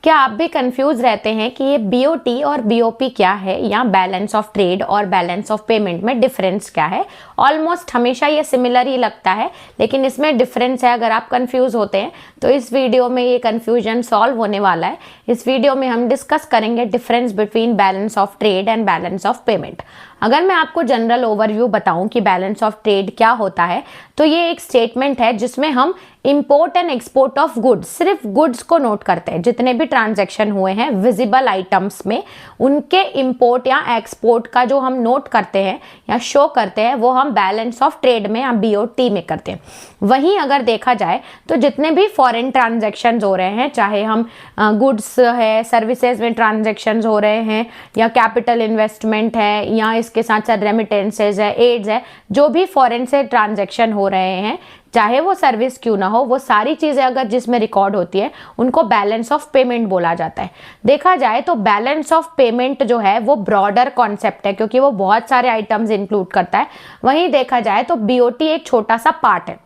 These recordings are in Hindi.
क्या आप भी कंफ्यूज रहते हैं कि ये बीओटी और बीओपी क्या है, या बैलेंस ऑफ ट्रेड और बैलेंस ऑफ पेमेंट में डिफरेंस क्या है? ऑलमोस्ट हमेशा ये सिमिलर ही लगता है, लेकिन इसमें डिफरेंस है। अगर आप कंफ्यूज होते हैं तो इस वीडियो में ये कंफ्यूजन सॉल्व होने वाला है। इस वीडियो में हम डिस्कस करेंगे difference between balance of trade and balance of payment. अगर मैं आपको जनरल ओवरव्यू बताऊं कि बैलेंस ऑफ ट्रेड क्या होता है, तो ये एक स्टेटमेंट है जिसमें हम import and export of goods, सिर्फ गुड्स को नोट करते हैं। जितने भी ट्रांजैक्शन हुए हैं विजिबल आइटम्स में, उनके इंपोर्ट या एक्सपोर्ट का जो हम नोट करते हैं या शो करते हैं, वो हम बैलेंस ऑफ ट्रेड में या बीओटी में करते हैं। वहीं अगर देखा जाए तो जितने भी फॉरेन ट्रांजैक्शन हो रहे हैं, चाहे हम गुड्स है, सर्विसेज में ट्रांजैक्शन हो रहे हैं, या कैपिटल इन्वेस्टमेंट है, या इसके साथ साथ रेमिटेंसेज है, एड्स है, जो भी फॉरेन से ट्रांजैक्शन हो रहे हैं, चाहे वो सर्विस क्यों ना हो, वो सारी चीजें अगर जिसमें रिकॉर्ड होती है उनको बैलेंस ऑफ पेमेंट बोला जाता है। देखा जाए तो बैलेंस ऑफ पेमेंट जो है वो ब्रॉडर कॉन्सेप्ट है, क्योंकि वो बहुत सारे आइटम्स इंक्लूड करता है। वहीं देखा जाए तो बीओटी एक छोटा सा पार्ट है,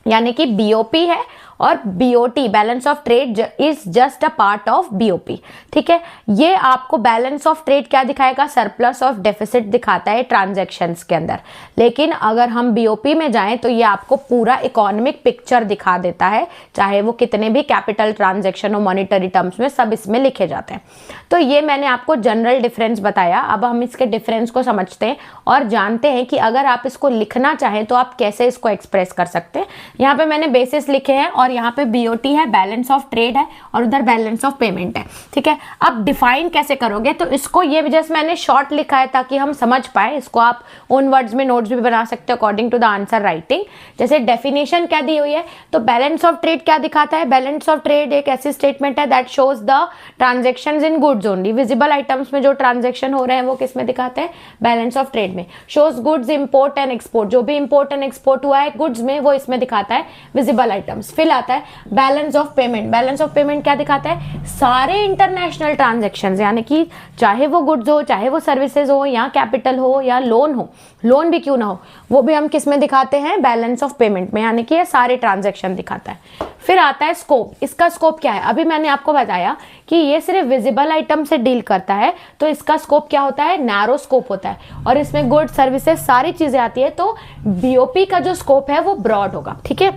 यानी कि बीओपी है और BOT balance of trade is just a part of BOP. ठीक है, ये आपको बैलेंस ऑफ ट्रेड क्या दिखाएगा? सरप्लस ऑफ डेफिसिट दिखाता है ट्रांजैक्शंस के अंदर। लेकिन अगर हम बीओपी में जाएं तो ये आपको पूरा इकोनॉमिक पिक्चर दिखा देता है, चाहे वो कितने भी कैपिटल ट्रांजैक्शन हो, मॉनिटरी टर्म्स में सब इसमें लिखे जाते हैं। तो ये मैंने आपको जनरल डिफरेंस बताया। अब हम इसके डिफरेंस को समझते हैं और जानते हैं कि अगर आप इसको लिखना चाहें तो आप कैसे इसको एक्सप्रेस कर सकते हैं। यहाँ पे मैंने बेसिस लिखे हैं और यहाँ पे बीओटी है, बैलेंस ऑफ ट्रेड है, और उधर बैलेंस ऑफ पेमेंट है। ठीक है, अब डिफाइन कैसे करोगे? तो इसको ये जैसे मैंने शॉर्ट लिखा है ताकि हम समझ पाए। इसको आप ओन वर्ड्स में नोट्स भी बना सकते हो according to the answer writing. जैसे डेफिनेशन क्या दी हुई है, तो बैलेंस ऑफ ट्रेड क्या दिखाता है? बैलेंस ऑफ ट्रेड एक ऐसी स्टेटमेंट है that shows the transactions in goods only. Visible items में जो ट्रांजेक्शन हो रहे हैं वो किस में दिखाते हैं? बैलेंस ऑफ ट्रेड में। Shows goods import and export, जो भी इंपोर्ट एंड एक्सपोर्ट हुआ है गुड्स में वो इसमें दिखाता है विजिबल आइटम्स। फिर आता है balance of payment. Balance of payment क्या दिखाता है? सारे इंटरनेशनल ट्रांजैक्शंस, यानी कि चाहे वो गुड्स हो, चाहे वो सर्विसेज हो, या कैपिटल हो, या लोन हो, लोन भी क्यों ना हो, वो भी हम किस में दिखाते हैं? बैलेंस ऑफ पेमेंट में, यानी कि ये सारे ट्रांजैक्शन दिखाता है। फिर आता है स्कोप। इसका स्कोप क्या है? अभी मैंने आपको बताया कि ये सिर्फ विजिबल आइटम से डील करता है, तो इसका स्कोप क्या होता है? नैरो स्कोप होता है, और इसमें गुड्स, सर्विसेज सारी चीजें आती है। तो बीओपी का जो स्कोप है वो ब्रॉड होगा। ठीक है,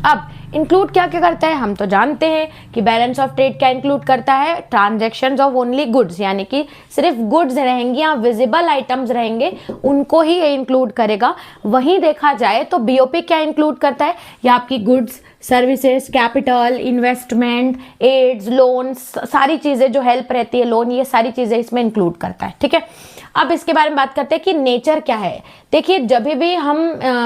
अब इंक्लूड क्या क्या करता है? हम तो जानते हैं कि बैलेंस ऑफ ट्रेड क्या इंक्लूड करता है? ट्रांजैक्शंस ऑफ ओनली गुड्स, यानी कि सिर्फ गुड्स रहेंगी या विजिबल आइटम्स रहेंगे उनको ही ये इंक्लूड करेगा। वहीं देखा जाए तो बीओपी क्या इंक्लूड करता है? या आपकी goods, services, capital, investment, aids, loan, सारी चीजें जो हेल्प रहती है, लोन, ये सारी चीजें इसमें इंक्लूड करता है। ठीक है, अब इसके बारे में बात करते हैं कि नेचर क्या है। देखिए, जब भी हम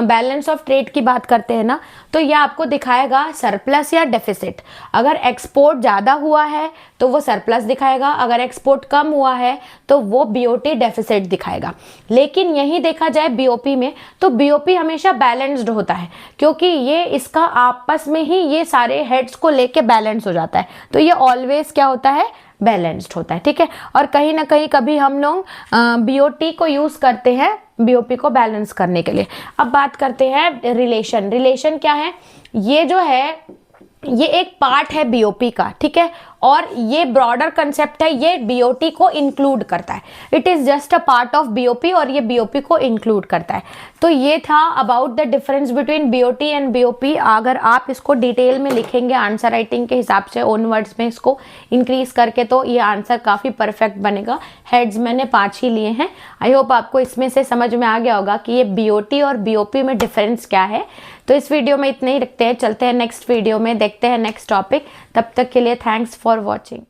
बैलेंस ऑफ ट्रेड की बात करते हैं ना, तो ये आपको दिखाएगा सरप्लस या डेफिसिट। अगर एक्सपोर्ट ज़्यादा हुआ है तो वो सरप्लस दिखाएगा, अगर एक्सपोर्ट कम हुआ है तो वो बीओटी डेफिसिट दिखाएगा। लेकिन यही देखा जाए बीओपी में, तो बीओपी हमेशा बैलेंस्ड होता है, क्योंकि ये इसका आपस में ही ये सारे हेड्स को लेके बैलेंस हो जाता है। तो ये ऑलवेज क्या होता है? बैलेंस्ड होता है। ठीक है, और कहीं ना कहीं कभी हम लोग बीओटी को यूज करते हैं बीओपी को बैलेंस करने के लिए। अब बात करते हैं रिलेशन। रिलेशन क्या है? ये जो है ये एक पार्ट है बीओपी का। ठीक है, और ये ब्रॉडर कंसेप्ट है, ये बीओटी को इंक्लूड करता है। It is just a part of BOP, और ये बीओपी को इंक्लूड करता है। तो ये था about the difference between BOT and BOP. अगर आप इसको डिटेल में लिखेंगे आंसर राइटिंग के हिसाब से, ओन वर्ड्स में इसको इंक्रीज करके, तो ये आंसर काफी परफेक्ट बनेगा। हेड्स मैंने 5 ही लिए हैं। आई होप आपको इसमें से समझ में आ गया होगा कि ये बीओटी और बीओपी में डिफरेंस क्या है। तो इस वीडियो में इतना ही रखते हैं, चलते हैं नेक्स्ट वीडियो में, देखते हैं नेक्स्ट टॉपिक। तब तक के लिए थैंक्स फॉर वॉचिंग।